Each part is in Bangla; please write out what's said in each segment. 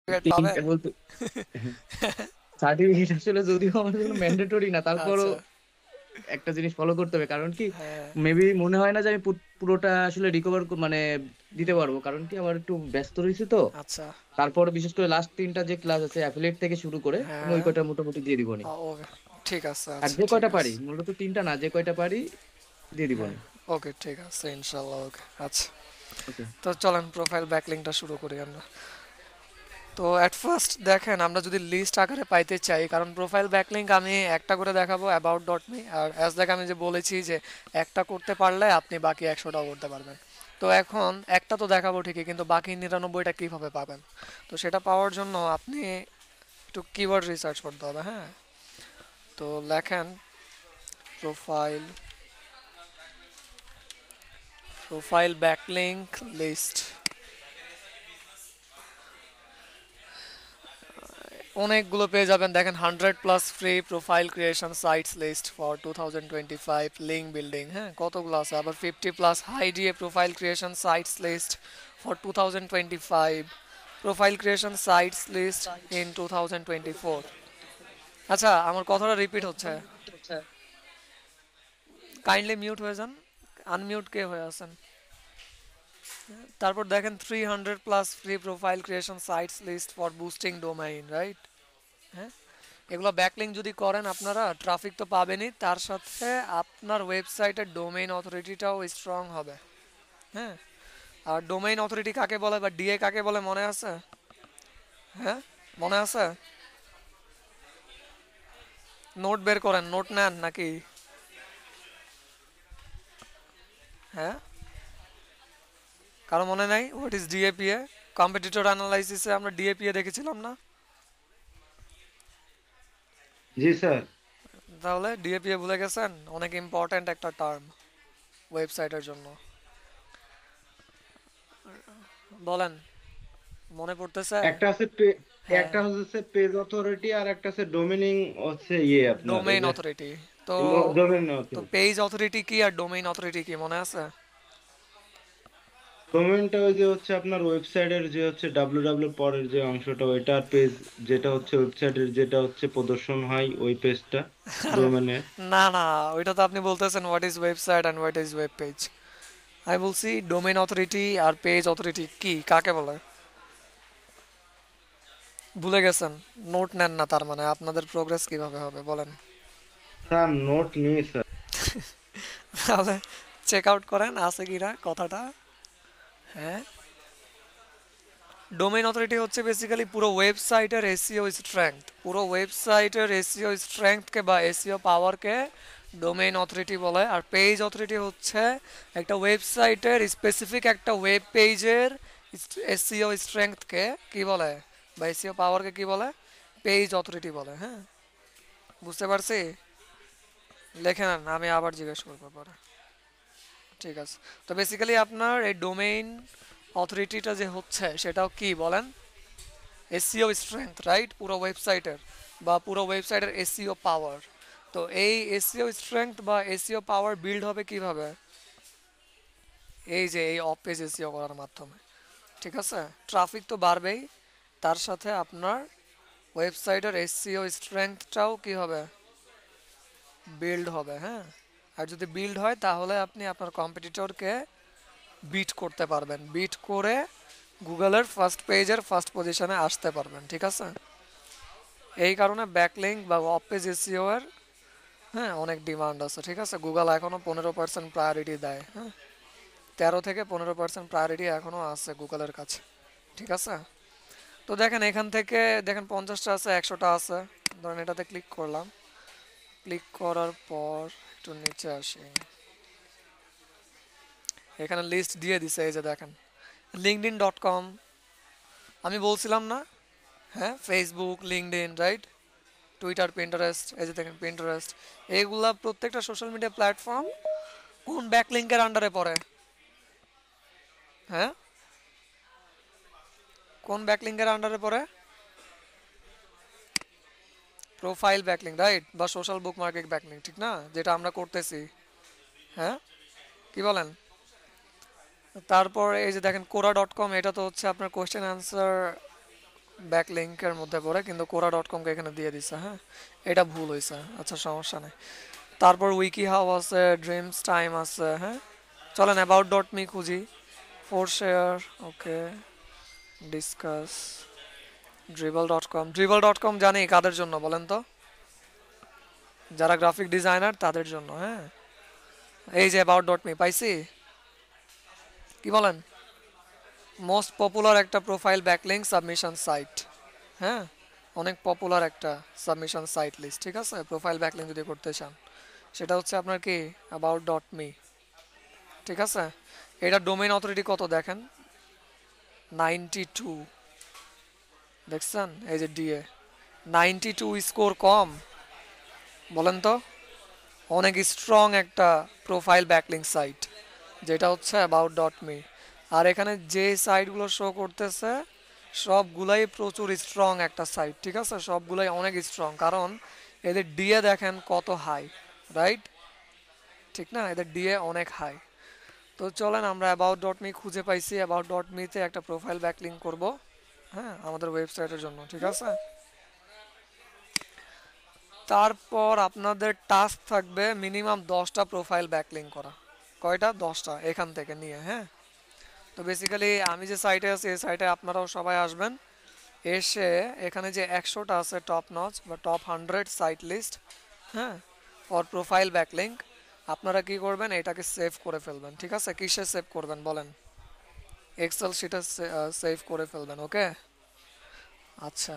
পাবেন? তিনটা বলতে সার্টিফিকেট আসলে যদিও আমাদের জন্য ম্যান্ডেটরি না, তারপরও আচ্ছা। একটা জিনিস ফলো করতে হবে। কারণ কি, হ্যাঁ। মেবি মনে হয় না যে আমি পুরোটা আসলে রিকভার মানে দিতে পারবো। কারণ কি, আমার একটু ব্যস্ত রয়েছে তো। আচ্ছা। তারপর বিশেষ করে লাস্ট তিনটা যে ক্লাস আছে অ্যাফিলিয়েট থেকে শুরু করে, আমি ওই হ্যাঁ। কয়টা মোটামুটি দিয়ে দিবনি। ওকে, ঠিক আছে। আর আচ্ছা, যে ঠিক কয়টা পারি, আছে। মূলত তিনটা না, যে কয়টা পারি দিয়ে হ্যাঁ। দিবনি। ওকে, ঠিক আছে, ইনশাল্লাহ। ওকে, আচ্ছা। ওকে। তো চলেন প্রোফাইল ব্যাকলিংটা শুরু করি আমরা। তো অ্যাট ফার্স্ট দেখেন, আমরা যদি লিস্ট আকারে পাইতে চাই, কারণ প্রোফাইল ব্যাকলিংক আমি একটা করে দেখাবো অ্যাবাউট ডট মি, আর অ্যাজ দেখ আমি যে বলেছি যে একটা করতে পারলে আপনি বাকি 100টাও করতে পারবেন। তো এখন একটা তো দেখাবো ঠিকই, কিন্তু বাকি 99টা কীভাবে পাবেন? তো সেটা পাওয়ার জন্য আপনি একটু কিওয়ার্ড রিসার্চ করতে হবে। হ্যাঁ, তো লেখেন প্রোফাইল প্রোফাইল ব্যাকলিংক লিস্ট। অনেকগুলো পেয়ে যাবেন, দেখেন 100+ free profile creation sites list for 2025 link building. হ্যাঁ, কতগুলো আছে আবার, 50+ high DA profile creation sites list for 2025, profile creation sites list in 2024। আচ্ছা, আমার কথাটা রিপিট হচ্ছে, কাইন্ডলি মিউট হয়ে যান, আনমিউট কে হয়ে আছেন। তারপর দেখেন 300+ free profile creation sites list for boosting domain, right? হ্যাঁ, এগুলো ব্যাকলিং যদি করেন আপনারা ট্রাফিক তো পাবেনই, তার সাথে আপনার ওয়েবসাইটের ডোমেইন অথরিটিটাও স্ট্রং হবে। হ্যাঁ, আর ডোমেইন অথরিটি কাকে বলে বা ডিএ কাকে বলে মনে আছে? হ্যাঁ, মনে আছে? নোট বের করেন, নোট নেন নাকি? হ্যাঁ, কারো মনে নাই হোয়াট ইজ ডিএপিএ? কম্পিটিটর অ্যানালাইসিসে আমরা ডিএপিএ দেখেছিলাম না? জি স্যার। তাহলে ডিএপিএ ভুলে গেছেন? অনেক ইম্পর্ট্যান্ট একটা টার্ম ওয়েবসাইটের জন্য। বলেন, মনে পড়তেছে? একটা আছে হ্যাঁ, একটা হচ্ছে পেজ অথরিটি, আর একটা আছে ডোমিনিং, হচ্ছে ইয়ে আপনার এই ডোমেইন যে অথরিটি। তো ডোমেন তো অথরিটি। পেজ অথরিটি কি আর ডোমেইন অথরিটি কি মনে আছে? ডোমেনটা ওই যে হচ্ছে আপনার ওয়েবসাইটের যে হচ্ছে ডাব্লিউ পরের যে অংশটা ওইটা, আর পেজ যেটা হচ্ছে ওয়েবসাইটের যেটা হচ্ছে প্রদর্শন হয় ওই পেজটা ডোমেনের। না, না, ওইটা তো আপনি বলতেছেন what is website and what is web page. আমি বলছি ডোমেইন অথরিটি আর পেজ অথরিটি কি, কাকে বলে? ভুলে গেছেন? নোট নেন না, তার মানে আপনাদের প্রোগ্রেস কিভাবে হবে বলেন? স্যার নোট নিয়ে স্যার। তাহলে চেক আউট করেন আছে কিনা কথাটা। হ্যাঁ, ডোমেইন অথরিটি হচ্ছে বেসিক্যালি পুরো ওয়েবসাইটের এসইও স্ট্রেংথ, পুরো ওয়েবসাইটের এসইও স্ট্রেংথকে বা এসইও পাওয়ারকে ডোমেইন অথরিটি বলে। আর পেজ অথরিটি হচ্ছে একটা ওয়েবসাইটের স্পেসিফিক একটা ওয়েব পেজের এসইও স্ট্রেংথকে কি বলে, বা এসইও পাওয়ারকে কি বলে? পেজ অথরিটি বলে। হ্যাঁ, বুঝতে পারছি? লেখে নেন, আমি আবার জিজ্ঞেস করবো পরে। ঠিক আছে। তো বেসিক্যালি আপনার এই ডোমেইন অথরিটিটা যে হচ্ছে সেটাও কি বলেন? SEO strength, right? পুরো ওয়েবসাইটের বা পুরো ওয়েবসাইটের এসইও পাওয়ার। তো এই এসইও স্ট্রেংথ বা এসইও পাওয়ার বিল্ড হবে কিভাবে? এই যে এই অফ পেজ এসইও করার মাধ্যমে। ঠিক আছে, ট্রাফিক তো বাড়বেই, তার সাথে আপনার ওয়েবসাইটের এসইও স্ট্রেংথটাও কি হবে? বিল্ড হবে। হ্যাঁ, আর যদি বিল্ড হয় তাহলে আপনি আপনার কম্পিটিটরকে বিট করতে পারবেন, বিট করে গুগলের ফার্স্ট পেজের ফার্স্ট পজিশনে আসতে পারবেন। ঠিক আছে, এই কারণে ব্যাকলিঙ্ক বা অফ পেজ এসইও এর হ্যাঁ অনেক ডিমান্ড আছে। ঠিক আছে, গুগল এখনও 15% প্রায়োরিটি দেয়। হ্যাঁ, 13 থেকে 15% প্রায়োরিটি এখনও আছে গুগলের কাছে। ঠিক আছে, তো দেখেন এখান থেকে দেখেন 50টা আছে, 100টা আছে। ধরেন এটাতে ক্লিক করলাম, ক্লিক করার পর একটু নিচে আসি, এখানে লিস্ট দিয়ে দিছে। এই যে দেখেন linkedin.com, আমি বলছিলাম না? হ্যাঁ, Facebook, LinkedIn, right? Twitter, Pinterest, এই যে দেখেন পিন্টারেস্ট, এইগুলা প্রত্যেকটা সোশ্যাল মিডিয়া প্ল্যাটফর্ম কোন ব্যাকলিঙ্কের আন্ডারে পড়ে? হ্যাঁ, কোন ব্যাকলিঙ্কের আন্ডারে পড়ে? Profile backlink, right? বা সোশ্যাল বুক মার্কেট ব্যাকলিঙ্ক, ঠিক না, যেটা আমরা করতেছি। হ্যাঁ, কি বলেন? তারপর এই যে দেখেন কোরা.com, এটা তো হচ্ছে আপনার কোয়েশ্চেন অ্যান্সার ব্যাকলিংকের মধ্যে পড়ে, কিন্তু কোরা ডট কমকে এখানে দিয়ে দিছে। হ্যাঁ, এটা ভুল হয়েছে। আচ্ছা, সমস্যা নেই। তারপর উইকি হাউ আছে, ড্রিমস টাইম আছে। হ্যাঁ, চলেন অ্যাবাউট ডট মি খুঁজি। ফোর শেয়ার, ওকে, ডিসকাস, ড্রিবল ডট কম জানি কাদের জন্য বলেন তো? যারা গ্রাফিক ডিজাইনার তাদের জন্য। হ্যাঁ, এই যে অ্যাবাউট ডট মি পাইছি, কি বলেন? মোস্ট পপুলার একটা প্রোফাইল ব্যাকলিংক সাবমিশন সাইট। হ্যাঁ, অনেক পপুলার একটা সাবমিশন সাইট লিস্ট। ঠিক আছে, প্রোফাইল ব্যাকলিংক যদি করতে চান সেটা হচ্ছে আপনার কি অ্যাবাউট ডট মি। ঠিক আছে, এটা ডোমেইন অথরিটি কত দেখেন, 92। দেখছেন এই যে ডিএ 92 স্কোর কম, বলেন তো? অনেক স্ট্রং একটা প্রোফাইল ব্যাকলিংক সাইট, যেটা হচ্ছে অ্যাবাউট ডট মি। আর এখানে যে সাইটগুলো শো করতেছে সবগুলাই প্রচুর স্ট্রং একটা সাইট। ঠিক আছে, সবগুলাই অনেক স্ট্রং, কারণ এদের ডিএ দেখেন কত হাই, রাইট? ঠিক না, এদের ডিএ অনেক হাই। তো চলেন আমরা অ্যাবাউট ডট মি খুঁজে পাইছি, অ্যাবাউট ডট মিতে একটা প্রোফাইল ব্যাকলিংক করব। হ্যাঁ, আমাদের ওয়েবসাইটের জন্য। ঠিক আছে, তারপর আপনাদের টাস্ক থাকবে মিনিমাম 10টা প্রোফাইল ব্যাকলিংক করা। কয়টা? 10টা, এখান থেকে নিয়ে। হ্যাঁ, তো বেসিক্যালি আমি যে সাইটে আছি এই সাইটে আপনারাও সবাই আসবেন, এসে এখানে যে 100টা আছে টপ নচ বা টপ 100 সাইট লিস্ট, হ্যাঁ, ফর প্রোফাইল ব্যাকলিংক, আপনারা কি করবেন, এটাকে সেভ করে ফেলবেন। ঠিক আছে, কিসে সেভ করবেন বলেন? এক্সেল শিটে সেভ করে ফেলবেন। ওকে, আচ্ছা,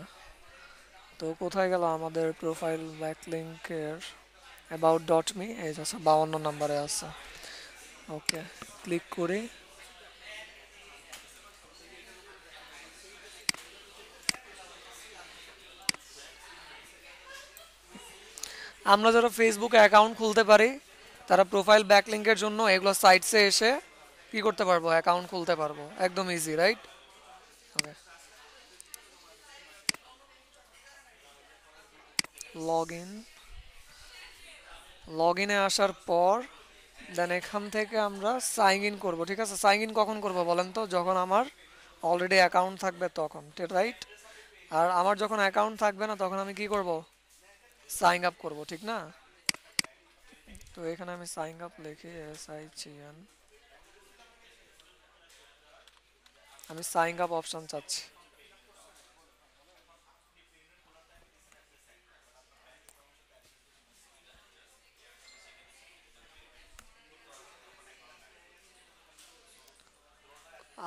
তো কোথায় গেল আমাদের প্রোফাইল ব্যাকলিংকের অ্যাবাউট ডট মি? এই যে 52 নম্বরে আছে। ওকে, ক্লিক করি। আমরা যারা ফেসবুকে অ্যাকাউন্ট খুলতে পারি তারা প্রোফাইল ব্যাকলিংকের জন্য এগুলো সাইটসে এসে কি করতে পারবো, অ্যাকাউন্ট খুলতে পারবো, একদম easy, right? Okay, log in, log ইনে আসার পর দেন এখান থেকে আমরা সাইন ইন করবো। ঠিক আছে, সাইন ইন কখন করবো বলেন তো? যখন আমার অলরেডি অ্যাকাউন্ট থাকবে তখন, রাইট? আর আমার যখন অ্যাকাউন্ট থাকবে না তখন আমি কি করব, সাইন আপ করব, ঠিক না? তো এখানে আমি সাইন আপ লিখি, SIGN, আমি সাইন আপ অপশন চাচ্ছি।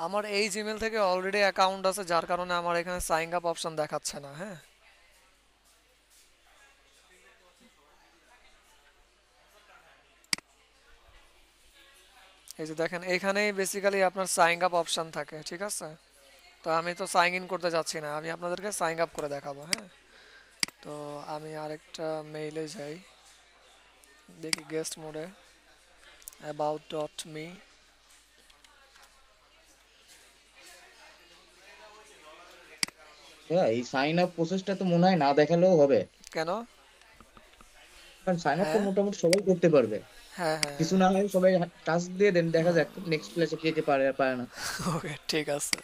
আমার এই জিমেল থেকে অলরেডি অ্যাকাউন্ট আছে, যার কারণে আমার এখানে সাইন আপ অপশন দেখাচ্ছে না। হ্যাঁ, এই যে দেখেন এখানেই বেসিক্যালি আপনার সাইন আপ অপশন থাকে। ঠিক আছে, তো আমি তো সাইন ইন করতে যাচ্ছি না, আমি আপনাদেরকে সাইন আপ করে দেখাবো। হ্যাঁ, তো আমি আরেকটা মেইলে যাই, দেখি গেস্ট মোডে অ্যাবাউট ডট মি। হ্যাঁ, এই সাইন আপ প্রসেসটা তো মনে হয় না দেখালেও হবে, কেন? কারণ সাইন আপ তো হ্যাঁ, মোটামুটি সবাই করতে পারবে। হ্যাঁ, হ্যাঁ, কিছু না হয় সবাই টাস্ক দিয়ে দেন, দেখা যাক নেক্সট ক্লাসে কে কে পারে আর পারে না। ওকে, ঠিক আছে।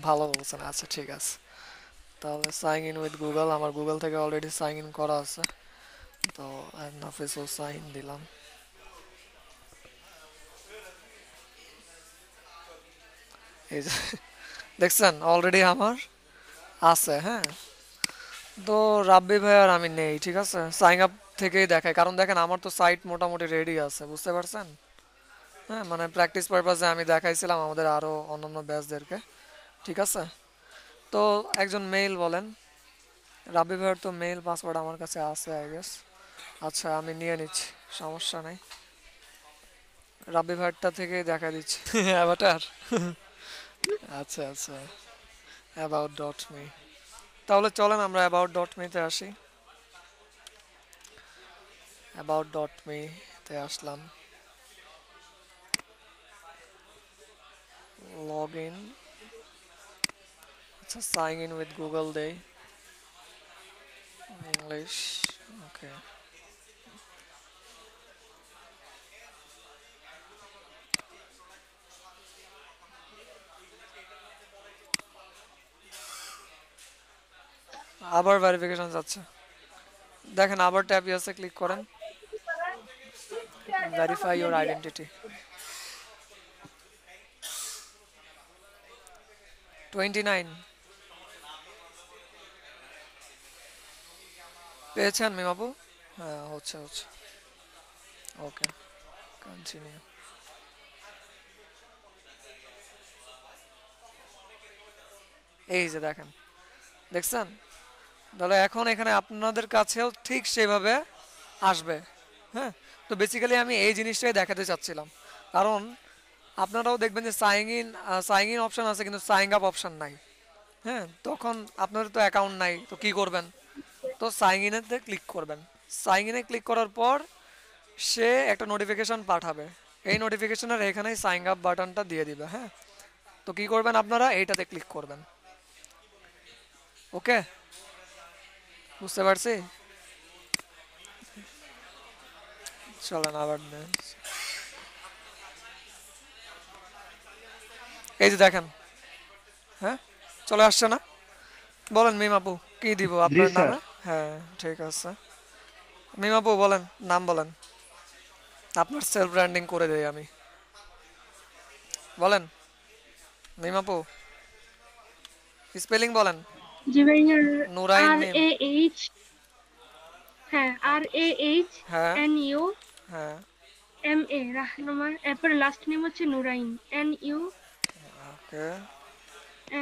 ভালো বলছেন। আচ্ছা, ঠিক আছে, তাহলে সাইন ইন উইথ গুগল, আমার গুগল থেকে অলরেডি সাইন ইন করা আছে, তো নাফিসও সাইন দিলাম। এই যে দেখছেন অলরেডি আমার আছে। হ্যাঁ, তো রাব্বি ভাই আর আমি নেই। ঠিক আছে, সাইন আপ থেকেই দেখায়, কারণ দেখেন আমার তো সাইট মোটামুটি রেডি আছে, বুঝতে পারছেন? হ্যাঁ, মানে প্র্যাকটিস পারপাসে আমি দেখাইছিলাম আমাদের আরও অন্যান্য ব্যাচদেরকে। ঠিক আছে, তো একজন মেইল বলেন, রাব্বি ভাইয়ের তো মেইল পাসওয়ার্ড আমার কাছে আছে আই গেস। আচ্ছা, আমি নিয়ে নিচ্ছি, সমস্যা নেই, রাব্বি ভাইয়েরটা থেকে দেখা দিচ্ছি। অ্যাভাটার, আচ্ছা, আচ্ছা, অ্যাবাউট ডট মি। তাহলে চলেন আমরা অ্যাবাউট ডট মিতে আসি। অ্যাবাউট ডট মিতে আসলাম, লগ ইন, আচ্ছা, সাইন ইন উইথ গুগল দেই, ইংলিশ, ওকে। আবার ভেরিফিকেশন যাচ্ছে, দেখেন আবার ট্যাব ইয়াসে ক্লিক করেন, ভেরিফাই ইওর আইডেন্টিটি। 29 পেয়েছেন মিমাপু? হ্যাঁ হচ্ছে হচ্ছে। Okay, continue. এই যে দেখেন, দেখছেন? তাহলে এখন এখানে আপনাদের কাছেও ঠিক সেভাবে আসবে। হ্যাঁ, তো বেসিক্যালি আমি এই জিনিসটাই দেখাতে চাচ্ছিলাম, কারণ আপনারাও দেখবেন যে সাইন ইন অপশন আছে কিন্তু সাইন আপ অপশন নাই। হ্যাঁ, তখন আপনাদের তো অ্যাকাউন্ট নাই, তো কি করবেন? তো সাইন ইনেতে ক্লিক করবেন। সাইন ইনে ক্লিক করার পর সে একটা নোটিফিকেশন পাঠাবে, এই নোটিফিকেশনের এখানেই সাইন আপ বাটনটা দিয়ে দিবে। হ্যাঁ, তো কি করবেন আপনারা এইটাতে ক্লিক করবেন। ওকে, বুঝতে পারছি? চলেন আবার এই যে দেখেন, হ্যাঁ চলে আসছে না? বলেন মিম আপু, কি দিব জি আপনার স্যার। নামে? হ্যাঁ ঠিক আছে, মিম আপু বলেন, নাম বলেন, আপনার সেলফ ব্র্যান্ডিং করে দেই আমি। বলেন মিম আপু, স্পেলিং বলেন। জি ভাইয়া, নুরাইন আর মিম। এ এইচ, হ্যাঁ আর এ এইচ হ্যাঁ এন ইউ হ্যাঁ। এম এ রাহনুমা, এরপর লাস্ট নেম হচ্ছে Nurain, N U okay,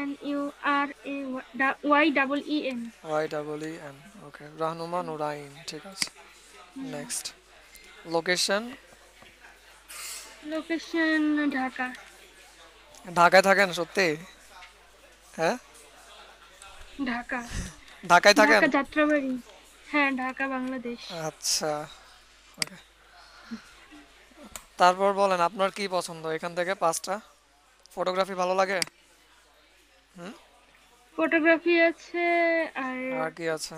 N U R A Y double E N. Y double E N. Okay, Rahnuma Nurain, ঠিক আছে। Next, location? লোকেশন ঢাকা। ঢাকায় থাকেন সত্যি? হ্যাঁ, ঢাকা, ঢাকায় থাকেন? ঢাকা যাত্রাবাড়ি। হ্যাঁ ঢাকা বাংলাদেশ। আচ্ছা, ওকে। তারপর বলেন আপনার কি পছন্দ এখান থেকে পাঁচটা? ফটোগ্রাফি ভালো লাগে? হুম, ফটোগ্রাফি আছে, আর আর কি আছে?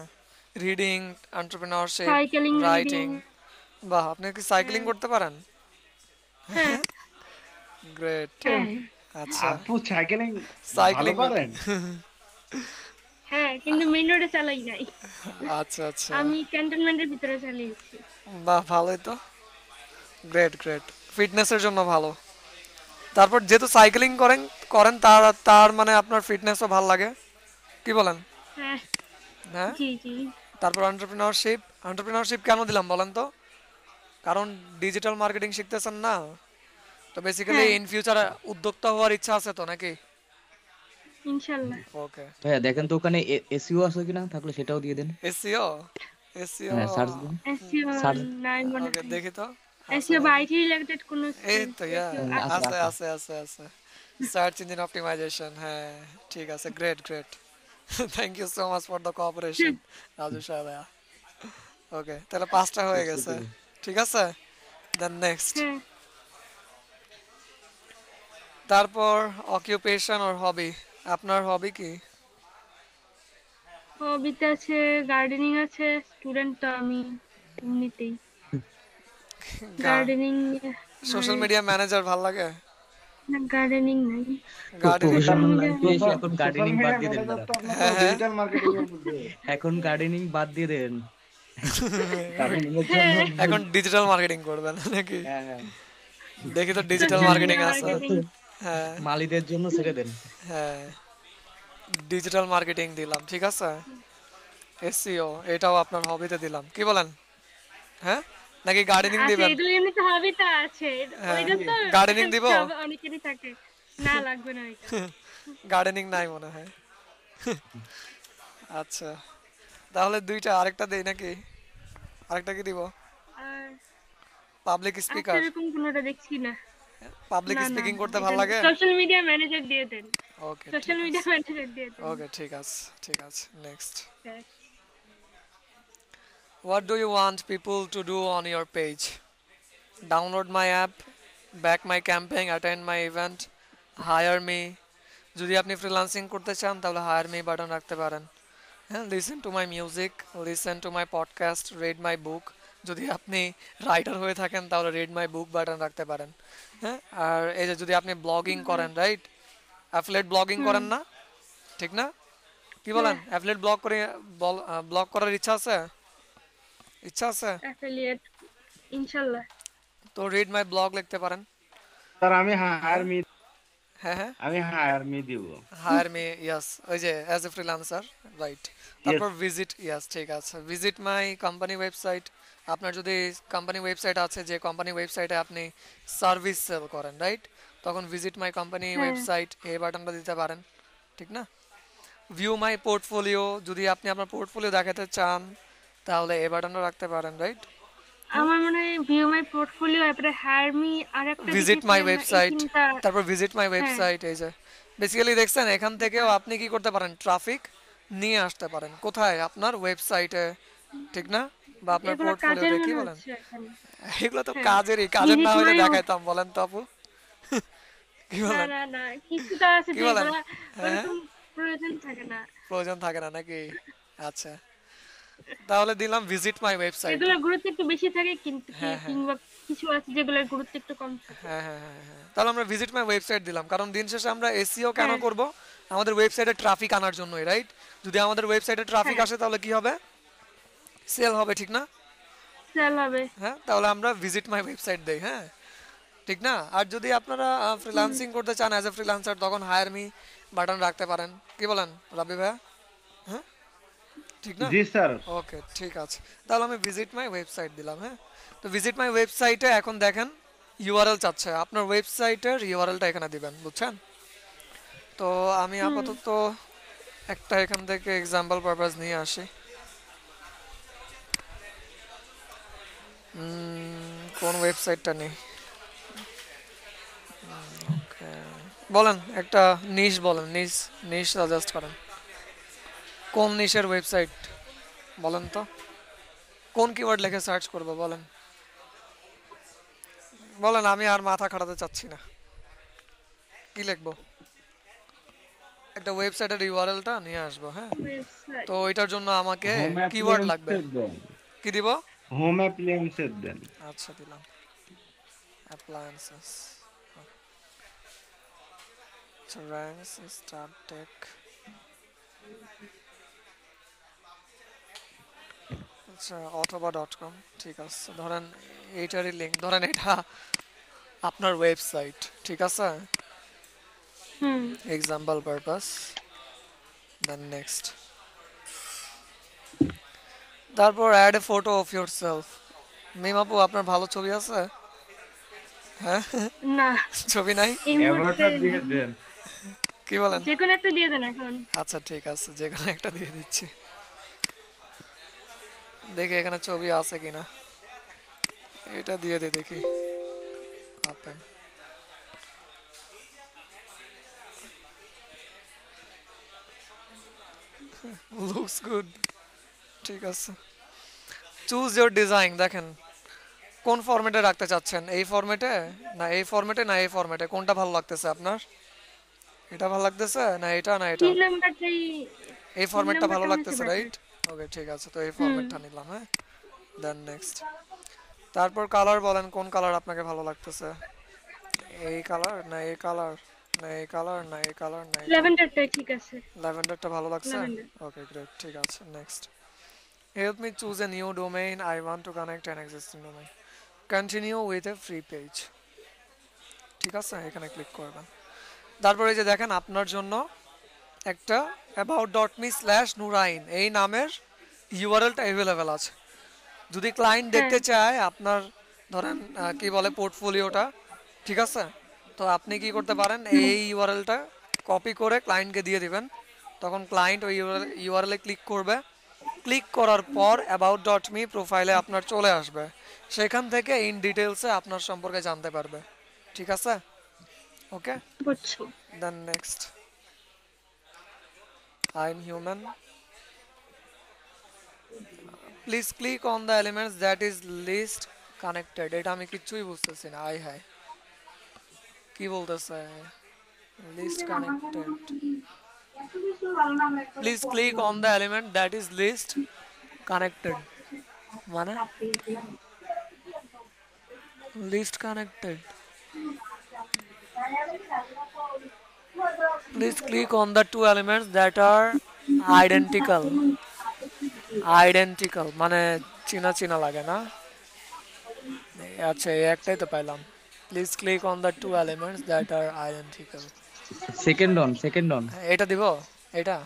Reading, entrepreneurship, cycling, reading. Writing. বাহ, আপনি কি সাইক্লিং হ্যাঁ করতে পারেন? হ্যাঁ গ্রেট। হ্যাঁ আচ্ছা, আপু সাইকেলিং ভালো সাইক্লিং। পারেন? হ্যাঁ, কিন্তু মেইন রোডে চালাই নাই, আচ্ছা আচ্ছা, আমি ক্যান্টনমেন্টের ভিতরে চালিয়েছি। বাহ ভালোই তো। গ্রেট গ্রেট, ফিটনেসের জন্য ভালো। তারপর যেহেতু সাইক্লিং করেন করেন তার তার মানে আপনার ফিটনেসও ভালো লাগে, কি বলেন? হ্যাঁ হ্যাঁ। জি জি। তারপর এন্টারপ্রেনারশিপ, এন্টারপ্রেনারশিপ কেন দিলাম বলেন তো? কারণ ডিজিটাল মার্কেটিং শিখতেছেন না, তো বেসিক্যালি হ্যাঁ ইন ফিউচার উদ্যোক্তা হওয়ার ইচ্ছা আছে তো নাকি? ইনশাল্লাহ। ওকে, ভাইয়া দেখেন তো ওখানে এসইও আছে কিনা, থাকলে সেটাও দিয়ে দেন। এসইও। এসইও, হ্যাঁ সার্চ দিন, এসইও সার্চ। নাই মনে ওকে হয়, দেখি তো, আছে এসইও বা নাকি? আইটি রিলেটেড কোনো এই স্কিলস, তো ইয়া, এসইও আছে আছে। আছে আছে। আছে আছে আছে। সার্চ ইঞ্জিন অপটিমাইজেশন, হ্যাঁ ঠিক আছে, great great. Thank you so much for the cooperation Raju সাহেব। ওকে, তাহলে পাঁচটা হয়ে It's গেছে, okay. ঠিক আছে। দেন নেক্সট, হ্যাঁ, তারপর অকিউপেশন আর হবি। আপনার হবি কি? হবিতে আছে গার্ডেনিং, আছে স্টুডেন্ট তো আমি এমনিতেই গার্ডেনিং। সোশ্যাল মিডিয়া ম্যানেজার ভাল লাগে? গার্ডেনিং নাই, সোশ্যাল প্রফেশনাল মিডিয়া। লাইফে এসে এখন সোশ্যাল গার্ডেনিং বাদ মিডিয়া দিয়ে দেন ম্যানেজার দাদা। তো আপনার তো হ্যাঁ হ্যাঁ। ডিজিটাল মার্কেটিং এর মধ্যে। এখন গার্ডেনিং বাদ দিয়ে দেন, গার্ডেনিং এর জন্য। হ্যাঁ, এখন ডিজিটাল মার্কেটিং করবেন নাকি? হ্যাঁ হ্যাঁ, দেখি তো ডিজিটাল সোশ্যাল মার্কেটিং মিডিয়া আছে। মার্কেটিং। হ্যাঁ মালিদের জন্য ছেড়ে দেন। হ্যাঁ, ডিজিটাল মার্কেটিং দিলাম, ঠিক আছে। এসইও এটাও আপনার হবিতে দিলাম, কি বলেন? হ্যাঁ, নাকি গার্ডেনিং আছে, দিবেন? এগুলো এমনিতে হবিটা আছে, হ্যাঁ, ওইটা তো গার্ডেনিং দিব? অনেকেরই থাকে। না লাগবে না এটা। গার্ডেনিং নাই মনে হয়। আচ্ছা, তাহলে দুইটা, আরেকটা দেই নাকি? আরেকটা কি দিব? আর পাবলিক আচ্ছা, স্পিকার। এরকম কোনোটা দেখছি না। পাবলিক না না স্পিকিং না, করতে এটা ভালো লাগে? সোশ্যাল মিডিয়া ম্যানেজার দিয়ে দেন, ওকে সোশ্যাল ঠিক মিডিয়া আছে, ম্যানেজার দিয়ে দেন। ওকে ঠিক আছে ঠিক আছে। নেক্সট, হ্যাঁ। what do you want people to do on your page? Download my app, back my campaign, attend my event, hire me. যদি আপনি ফ্রিল্যান্সিং করতে চান তাহলে হায়ার মি বাটন রাখতে পারেন। হ্যাঁ, listen to my music, listen to my podcast, read my book. যদি আপনি রাইটার হয়ে থাকেন তাহলে রিড মাই বুক বাটন রাখতে পারেন। হ্যাঁ, আর এই যে যদি আপনি ব্লগিং করেন, রাইট, অ্যাফিলিয়েট ব্লগিং হুম করেন না, ঠিক না? কি বলেন হ্যাঁ, অ্যাফিলিয়েট ব্লক করে ব্লক করার ইচ্ছা আছে? ইচ্ছা আছে? অ্যাফিলিয়েট ইনশাল্লাহ। তো রিড মাই ব্লগ লিখতে পারেন। স্যার আমি হ্যাঁ হ্যাঁ হ্যাঁ হায়ার মি দিব। হায়ার মি, ইয়াস, ওই যে as a freelancer, right. Yes. তারপর ভিজিট, ইয়াস, ঠিক আছে, ভিজিট মাই কোম্পানি ওয়েবসাইট। আপনার যদি কোম্পানি ওয়েবসাইট আছে, যে কোম্পানি ওয়েবসাইটে আপনি সার্ভিস সেল করেন, রাইট, তখন ভিজিট মাই কোম্পানি হ্যাঁ, ওয়েবসাইট এই বাটনটা দিতে পারেন, ঠিক না? ভিউ মাই পোর্টফোলিও, যদি আপনি আপনার পোর্টফোলিও দেখাতে চান তাহলে এই বাটনটা রাখতে পারেন, রাইট। আমার মনে হয় ভিউ মাই পোর্টফোলিও, তারপরে হায়ার মি, আর একটা ভিজিট মাই দেখেছিলাম না, এই ওয়েবসাইট, তিনটা। তারপর ভিজিট মাই হ্যাঁ, ওয়েবসাইট, এই যে বেসিক্যালি দেখছেন এখান থেকেও আপনি কি করতে পারেন, ট্রাফিক নিয়ে আসতে পারেন কোথায়, আপনার ওয়েবসাইটে, ঠিক না, বা আপনার এগুলো কাজের পোর্টফোলিওতে, কি মনে বলেন? হচ্ছে এখানে। এগুলো তো হ্যাঁ, কাজেরই, কাজের ভিজিট না হলে মাই, দেখাইতাম, বলেন তো আপু, কি না বলেন? না না, কিছুটা আছে কি যে বলেন? এগুলা হ্যাঁ, ওরকম প্রয়োজন থাকে না। প্রয়োজন থাকে না নাকি? আচ্ছা, তাহলে দিলাম ভিজিট মাই ওয়েবসাইট। এগুলোর গুরুত্ব একটু বেশি থাকে, কিন্তু হ্যাঁ হ্যাঁ কিংবা কিছু আছে যেগুলোর গুরুত্ব একটু কম থাকে। হ্যাঁ হ্যাঁ হ্যাঁ হ্যাঁ, তাহলে আমরা ভিজিট মাই ওয়েবসাইট দিলাম, কারণ দিন শেষে আমরা এসইও কেন হ্যাঁ, করব? আমাদের ওয়েবসাইটে ট্রাফিক আনার জন্যই, রাইট? যদি আমাদের ওয়েবসাইটে ট্রাফিক হ্যাঁ, আসে তাহলে কি হবে? সেল হবে, ঠিক না? সেল হবে। হ্যাঁ, তাহলে আমরা ভিজিট মাই ওয়েবসাইট দেই, হ্যাঁ, ঠিক না? আর যদি আপনারা হুম, ফ্রিল্যান্সিং করতে চান অ্যাজ এ ফ্রিল্যান্সার, তখন হায়ার মি বাটন রাখতে পারেন, কি বলেন রাবি ভাইয়া? হ্যাঁ, ঠিক না? জি স্যার। ওকে, ঠিক আছে, তাহলে আমি ভিজিট মাই ওয়েবসাইট দিলাম, হ্যাঁ। তো ভিজিট মাই ওয়েবসাইটে এখন দেখেন ইউআরএল চাচ্ছে, আপনার ওয়েবসাইটের ইউআরএলটা এখানে দিবেন, বুঝছেন? তো আমি হুম। আপাতত একটা এখান থেকে এক্সাম্পল পারপাস নিয়ে আসি। কোন ওয়েবসাইটটা নেই? ওকে, বলেন একটা নিশ, বলেন নিশ, নিশ সাজেস্ট করেন। কোন নিশের ওয়েবসাইট বলেন তো? কোন কিওয়ার্ড লিখে সার্চ করবো বলেন? বলেন, আমি আর মাথা খাটাতে চাচ্ছি না, কি লিখবো? একটা ওয়েবসাইটের ইউআরএলটা নিয়ে আসবো, হ্যাঁ। ওয়েবসাইট। তো ওইটার জন্য আমাকে হোম কিওয়ার্ড লাগবে, অ্যাপ্লিয়েন্সের দেন। কি দিব? হোম অ্যাপ্লিয়েন্সের দেন। আচ্ছা, দিলাম অ্যাপ্লায়েন্সেস, আচ্ছা, র্যাঙ্কস, স্টার টেক, আচ্ছা, অথবা ডট কম, ঠিক আছে, ধরেন এইটারই লিঙ্ক, ধরেন এটা আপনার ওয়েবসাইট, ঠিক আছে, হুম, এক্সাম্পল পারপাস, দেন নেক্সট, তারপর add a photo of yourself. মিমাপু, আপনার ভালো ছবি আছে? হ্যাঁ, না, ছবি নাই? এই মুহূর্তে অ্যাভাটার দিয়ে দেন। কি বলেন? যে কোনো একটা দিয়ে দেন এখন। আচ্ছা, ঠিক আছে, যে কোনো একটা দিয়ে দিচ্ছি, দেখি এখানে ছবি আছে কিনা, এটা দিয়ে দে দেখি, ওপেন, লুকস গুড, ঠিক আছে। চুজ ইওর ডিজাইন, দেখেন কোন ফরম্যাটে রাখতে চাচ্ছেন, এই ফরম্যাটে না এই ফরম্যাটে না এই ফরম্যাটে, কোনটা ভালো লাগতেছে আপনার? এটা ভালো লাগতেছে না এটা না এটা? 3 নাম্বারটাই, এই তিন ফরম্যাটটা ভালো নাম্বারটা মনে হচ্ছে লাগতেছে, বেটার। রাইট? ওকে, ঠিক আছে, তো এই হুম, ফরম্যাটটা নিলাম, হ্যাঁ। দেন নেক্সট, তারপর কালার বলেন, কোন কালার আপনাকে ভালো লাগতেছে? এই কালার না এই কালার, না এই কালার না এই কালার না এটা? ল্যাভেন্ডারটাই ঠিক আছে। ল্যাভেন্ডারটা ভালো লাগছে? ল্যাভেন্ডার। ওকে, গ্রেট, ঠিক আছে, next, help me choose a new domain, I want to connect an existing domain, continue with a free page, ঠিক আছে, এখানে ক্লিক করবেন। তারপরে এই যে দেখেন আপনার জন্য একটা about.me/নুরাইন এই নামের ইউআরএলটা অ্যাভেলেবেল আছে। যদি ক্লায়েন্ট হ্যাঁ, দেখতে চায় আপনার, ধরেন কি বলে, পোর্টফোলিওটা, ঠিক আছে, তো আপনি কি করতে পারেন, হুম, এই ইউআরএলটা কপি করে ক্লায়েন্টকে দিয়ে দিবেন, তখন ক্লায়েন্ট ওই ইউআরএলে ক্লিক করবে, ক্লিক করার পর about.me প্রোফাইলে আপনার চলে আসবে, সেখান থেকে ইন ডিটেলসে আপনার সম্পর্কে জানতে পারবে, ঠিক আছে, ওকে। বুঝছো। Then next, I am human, please click on the elements that is list connected, এটা আমি কিচ্ছুই বুঝতেছি না, আই হাই কি বলতেছে, list connected, please click on the element that is list connected, মানে list connected, please click on the two elements that are identical, identical মানে চিনা চিনা লাগে না? আচ্ছা, এই একটাই তো পাইলাম। Please click on the two elements that are identical. Second on. এটা দিব? এটা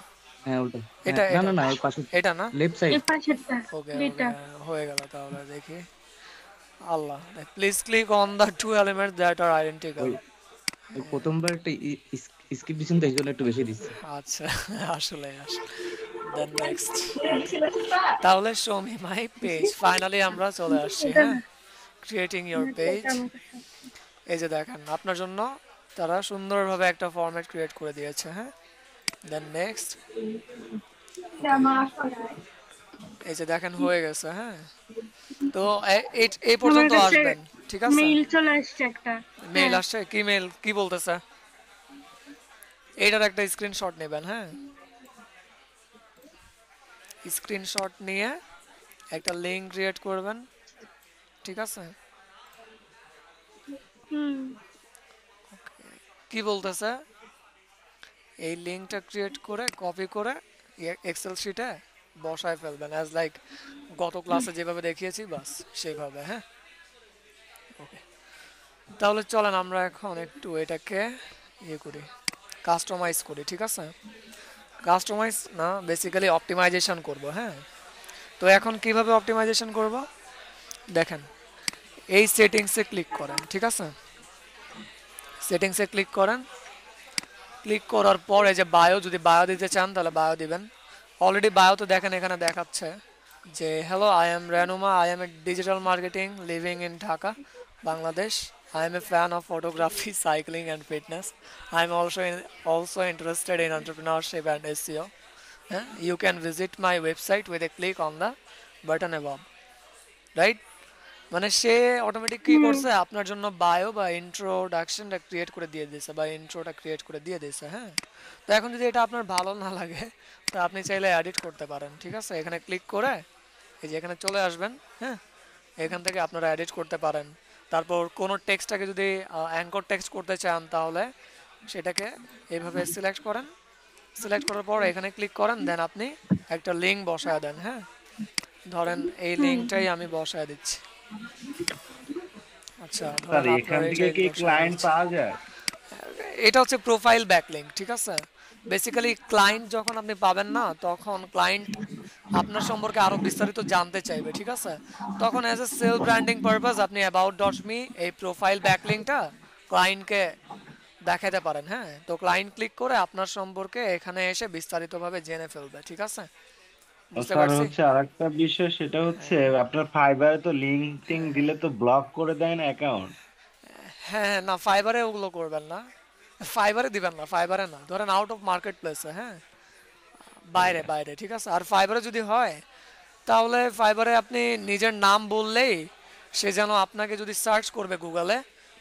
হ্যাঁ ওটা, হ্যাঁ এটা না এটা না না ওর পাশে, এটা না? Left side. এর পাশেরটা ওকে ওকে, যেটা হয়ে গেল তাহলে। দেখি। আল্লাহ, please click on the two elements that are identical. ওই ওই প্রথমবার একটা স্কিপ দিছেন তো এই জন্য একটু বেশি দিচ্ছে। আচ্ছা, আসলে আসলে দেন নেক্সট। তাহলে show me my page, finally আমরা চলে আসছি। এটা হ্যাঁ, না, ক্রিয়েটিং ইওর এটা পেজ। এটা আমার কাছে। এই যে দেখেন, আপনার জন্য তারা সুন্দরভাবে একটা ফরম্যাট ক্রিয়েট করে দিয়েছে। হ্যাঁ, দেন নেক্সট। ওকে, এই যে দেখেন হয়ে গেছে। হ্যাঁ, তো এই আমার পর্যন্ত কাছে আসবেন, ঠিক আছে? মেইল চলে আসছে একটা। মেইল হ্যাঁ, আসছে? কি মেইল, কি বলতেছে? এইটার একটা স্ক্রিনশট নেবেন। হ্যাঁ, স্ক্রিনশট নিয়ে একটা লিঙ্ক ক্রিয়েট করবেন, ঠিক আছে? হুম, কি বলতেছে? এই লিঙ্কটা ক্রিয়েট করে কপি করে এক্সেল শিটে বসায় ফেলবেন, অ্যাজ লাইক গত ক্লাসে যেভাবে দেখিয়েছি বাস সেইভাবে। হ্যাঁ, ওকে। তাহলে চলেন আমরা এখন একটু এটাকে ইয়ে করি, কাস্টমাইজ করি, ঠিক আছে? কাস্টমাইজ না, বেসিক্যালি অপটিমাইজেশন করব। হ্যাঁ, তো এখন কিভাবে অপটিমাইজেশন করব দেখেন, এই সেটিংসে ক্লিক করেন, ঠিক আছে? সেটিংসে ক্লিক করেন, ক্লিক করার পর এই যে বায়ো, যদি বায়ো দিতে চান তাহলে বায়ো দিবেন। অলরেডি বায়োতে দেখেন এখানে দেখাচ্ছে যে hello, I am Renuma, I M A digital marketing living in Dhaka, Bangladesh. I am a fan of photography, cycling, and fitness. I am also interested in entrepreneurship and SEO. You can visit my website with a click on the button above. Right? মানে সে অটোমেটিক কি হুম, করছে, আপনার জন্য বায়ো বা ইন্ট্রোডাকশনটা ক্রিয়েট করে দিয়ে দিয়েছে, বা ইন্ট্রোটা ক্রিয়েট করে দিয়ে দিয়েছে। হ্যাঁ, তো এখন যদি এটা আপনার ভালো না লাগে তো আপনি চাইলে এডিট করতে পারেন, ঠিক আছে? এখানে ক্লিক করে এই যে এখানে চলে আসবেন। হ্যাঁ, এখান থেকে আপনারা এডিট করতে পারেন। তারপর কোনো টেক্সটটাকে যদি অ্যাঙ্কর টেক্সট করতে চান তাহলে সেটাকে এইভাবে সিলেক্ট করেন। সিলেক্ট করার পর এখানে ক্লিক করেন, দেন আপনি একটা লিঙ্ক বসায় দেন। হ্যাঁ, ধরেন এই হুম, লিঙ্কটাই আমি বসায় দিচ্ছি। আচ্ছা, স্যার ধরেন আপনার এখান থেকে এইটাই কি বসায় ক্লায়েন্ট দিচ্ছি। পাওয়া যায়? এটা হচ্ছে প্রোফাইল ব্যাকলিঙ্ক, ঠিক আছে? বেসিক্যালি ক্লায়েন্ট যখন আপনি পাবেন না, তখন ক্লায়েন্ট আপনার সম্পর্কে আরো বিস্তারিত জানতে চাইবে, ঠিক আছে? তখন as a self branding purpose আপনি অ্যাবাউট ডট মি এই প্রোফাইল ব্যাকলিঙ্কটা ক্লায়েন্টকে দেখাতে পারেন। হ্যাঁ, তো ক্লায়েন্ট ক্লিক করে আপনার সম্পর্কে এখানে এসে বিস্তারিতভাবে জেনে ফেলবে, ঠিক আছে? বুঝতে স্যার পারছি? হচ্ছে আরেকটা বিষয়, সেটা হচ্ছে আপনার ফাইবারে তো লিঙ্ক টিঙ্ক দিলে তো ব্লক করে দেয় না অ্যাকাউন্ট? হ্যাঁ হ্যাঁ, না ফাইবারে ওগুলো করবেন না, ফাইবারে দিবেন না, ফাইবারে না, ধরেন আউট অফ মার্কেট প্লেসে। হ্যাঁ, বাইরে বাইরে, ঠিক আছে? আর ফাইবারে যদি হয় তাহলে ফাইবারে আপনি নিজের নাম বললেই সে যেন আপনাকে যদি সার্চ করবে গুগলে,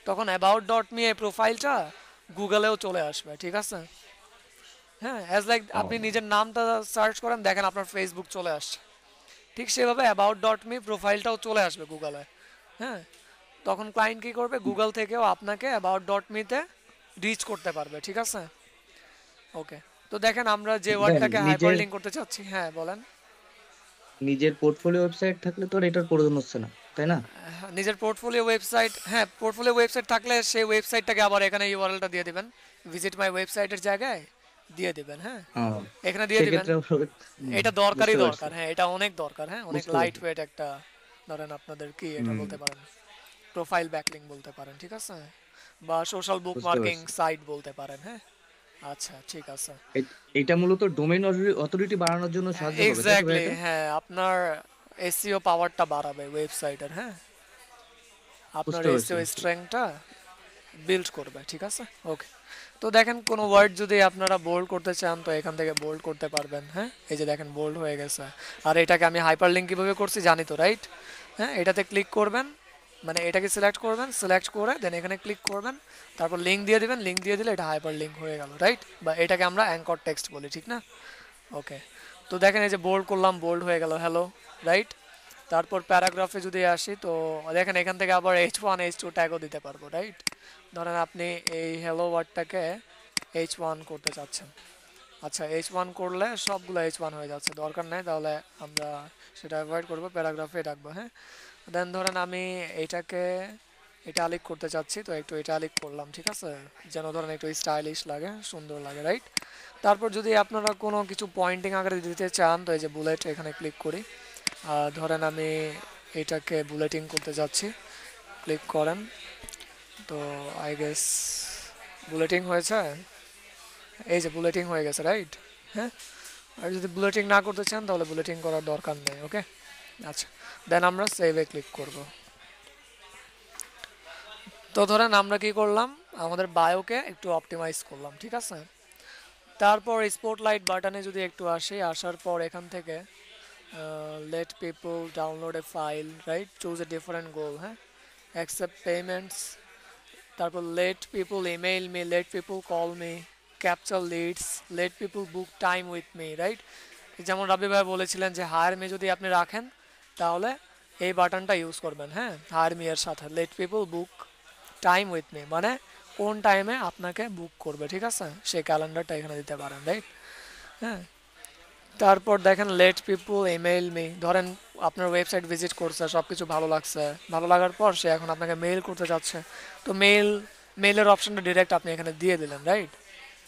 তখন অ্যাবাউট ডট মি এই প্রোফাইলটা গুগলেও চলে আসবে, ঠিক আছে? হ্যাঁ, অ্যাজ লাইক আপনি নিজের নামটা সার্চ করেন, দেখেন আপনার ফেসবুক চলে আসছে, ঠিক সেভাবে অ্যাবাউট ডট মি প্রোফাইলটাও চলে আসবে গুগলে। হ্যাঁ, তখন ক্লায়েন্ট কী করবে, গুগল থেকেও আপনাকে অ্যাবাউট ডট মিতে রিচ করতে পারবে, ঠিক আছে? ওকে, তো দেখেন আমরা যে দেন ওয়ার্ডটাকে হাইপার নিজের লিঙ্ক করতে চাচ্ছি। হ্যাঁ বলেন। নিজের পোর্টফোলিও ওয়েবসাইট থাকলে তো আর এটার প্রয়োজন হচ্ছে না, তাই না? হ্যাঁ, নিজের পোর্টফোলিও ওয়েবসাইট, হ্যাঁ পোর্টফোলিও ওয়েবসাইট থাকলে সেই ওয়েবসাইটটাকে আবার এখানে ইউআরএলটা দিয়ে দিবেন, ভিজিট মাই ওয়েবসাইটের জায়গায় দিয়ে দিবেন। হ্যাঁ, হ্যাঁ, এখানে দিয়ে দিবেন। সেক্ষেত্রে এটা দরকারই বুঝতে পারছি, দরকার, হ্যাঁ এটা অনেক দরকার। হ্যাঁ, অনেক বুঝতে লাইট পারছি। ওয়েট একটা, ধরেন আপনাদের কি এটা হুম, বলতে পারেন, প্রোফাইল ব্যাকলিং বলতে পারেন, ঠিক আছে? বা সোশ্যাল বুঝতে বুকমার্কিং পারছি। সাইট বলতে পারেন। হ্যাঁ, আচ্ছা ঠিক আছে। এটা মূলত ডোমেইন অথরিটি বাড়ানোর জন্য সাহায্য করবে, তাই তো ভাই এক্স্যাক্টলি, এটা? হ্যাঁ আপনার এসইও পাওয়ারটা বাড়াবে ওয়েবসাইটের। হ্যাঁ, আপনার বুঝতে পারছি, এসইও বুঝতে পারছি। স্ট্রেংথটা বিল্ড করবে, ঠিক আছে? ওকে, তো দেখেন কোনো ওয়ার্ড যদি আপনারা বোল্ড করতে চান তো এখান থেকে বোল্ড করতে পারবেন। হ্যাঁ, এই যে দেখেন বোল্ড হয়ে গেছে। আর এটাকে আমি হাইপার লিঙ্ক কীভাবে করছি জানি তো, রাইট? হ্যাঁ, এটাতে ক্লিক করবেন, মানে এটাকে সিলেক্ট করবেন, সিলেক্ট করে দেন এখানে ক্লিক করবেন, তারপর লিঙ্ক দিয়ে দিবেন, লিঙ্ক দিয়ে দিলে এটা হাইপার লিঙ্ক হয়ে গেল, রাইট? বা এটাকে আমরা অ্যাঙ্কর টেক্সট বলি, ঠিক না? ওকে, তো দেখেন এই যে বোল্ড করলাম, বোল্ড হয়ে গেল, হ্যালো, রাইট? তারপর প্যারাগ্রাফে যদি আসি তো দেখেন এখান থেকে আবার H1 H2 ট্যাগও দিতে পারবো, রাইট? ধরেন আপনি এই হ্যালো ওয়ার্ডটাকে H1 করতে চাচ্ছেন, আচ্ছা H1 করলে সবগুলো H1 হয়ে যাচ্ছে, দরকার নেই, তাহলে আমরা সেটা অ্যাভয়েড করব, প্যারাগ্রাফে রাখবো। হ্যাঁ, দেন ধরেন আমি এটাকে ইটালিক করতে চাচ্ছি, তো একটু ইটালিক করলাম, ঠিক আছে, যেন ধরেন একটু স্টাইলিশ লাগে, সুন্দর লাগে, রাইট? তারপর যদি আপনারা কোনো কিছু পয়েন্টিং আকারে দিতে চান, তো এই যে বুলেট, এখানে ক্লিক করি, আর ধরেন আমি এটাকে বুলেটিং করতে যাচ্ছি, ক্লিক করেন, তো আই গেস বুলেটিং হয়েছে, এই যে বুলেটিং হয়ে গেছে, রাইট? হ্যাঁ, আর যদি বুলেটিং না করতে চান তাহলে বুলেটিং করার দরকার নেই। ওকে, আচ্ছা, দেন আমরা সেভে ক্লিক করব। তো ধরেন আমরা কি করলাম, আমাদের বায়োকে একটু অপটিমাইজ করলাম, ঠিক আছে। তারপর স্পটলাইট বাটনে যদি একটু আসি, আসার পর এখান থেকে let people download a file, right, choose a different goal, হ্যাঁ, অ্যাকসেপ্ট পেমেন্টস, তারপর let people email me, let people call me, capture leads, let people book time with me, right? যেমন রাবি ভাই বলেছিলেন যে হায়ার মি যদি আপনি রাখেন তাহলে এই বাটনটা ইউজ করবেন। হ্যাঁ, হায়ার মি এর সাথে late people book time with me মানে কোন টাইমে আপনাকে বুক করবে, ঠিক আছে, সেই ক্যালেন্ডারটা এখানে দিতে পারেন, রাইট? হ্যাঁ, তারপর দেখেন লেট পিপল ইমেইল মি, ধরেন আপনার ওয়েবসাইট ভিজিট করছে, সব কিছু ভালো লাগছে, ভালো লাগার পর সে এখন আপনাকে মেইল করতে চাচ্ছে, তো মেইলের অপশনটা ডিরেক্ট আপনি এখানে দিয়ে দিলেন, রাইট?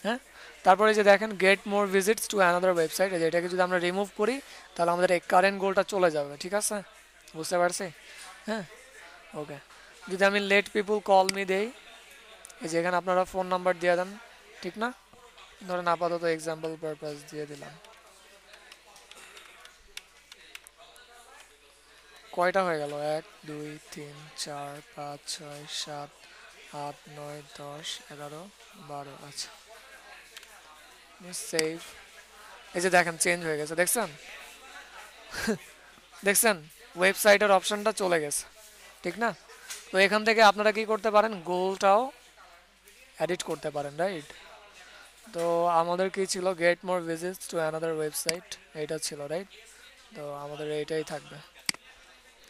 হ্যাঁ, তারপরে যে দেখেন get more visits to another website, এটাকে যদি আমরা রিমুভ করি তাহলে আমাদের এই কারেন্ট গোলটা চলে যাবে, ঠিক আছে, বুঝতে পারছি? হ্যাঁ, ওকে, যদি আমি লেট পিপল কল মি দেই, এই যে এখানে আপনারা ফোন নাম্বার দিয়ে দেন, ঠিক না? ধরেন আপাতত এক্সাম্পল পারপাস দিয়ে দিলাম। কয়টা হয়ে গেল, 1 2 3 4 5 6 7 8 9 10 11 12, আচ্ছা, সেভ। এই যে দেখেন চেঞ্জ হয়ে গেছে, দেখছেন? দেখছেন ওয়েবসাইটের অপশনটা চলে গেছে, ঠিক না? তো এখান থেকে আপনারা কি করতে পারেন, গোলটাও এডিট করতে পারেন, রাইট? তো আমাদের কি ছিল, get more visits to another website, এইটা ছিল, রাইট? তো আমাদের এইটাই থাকবে,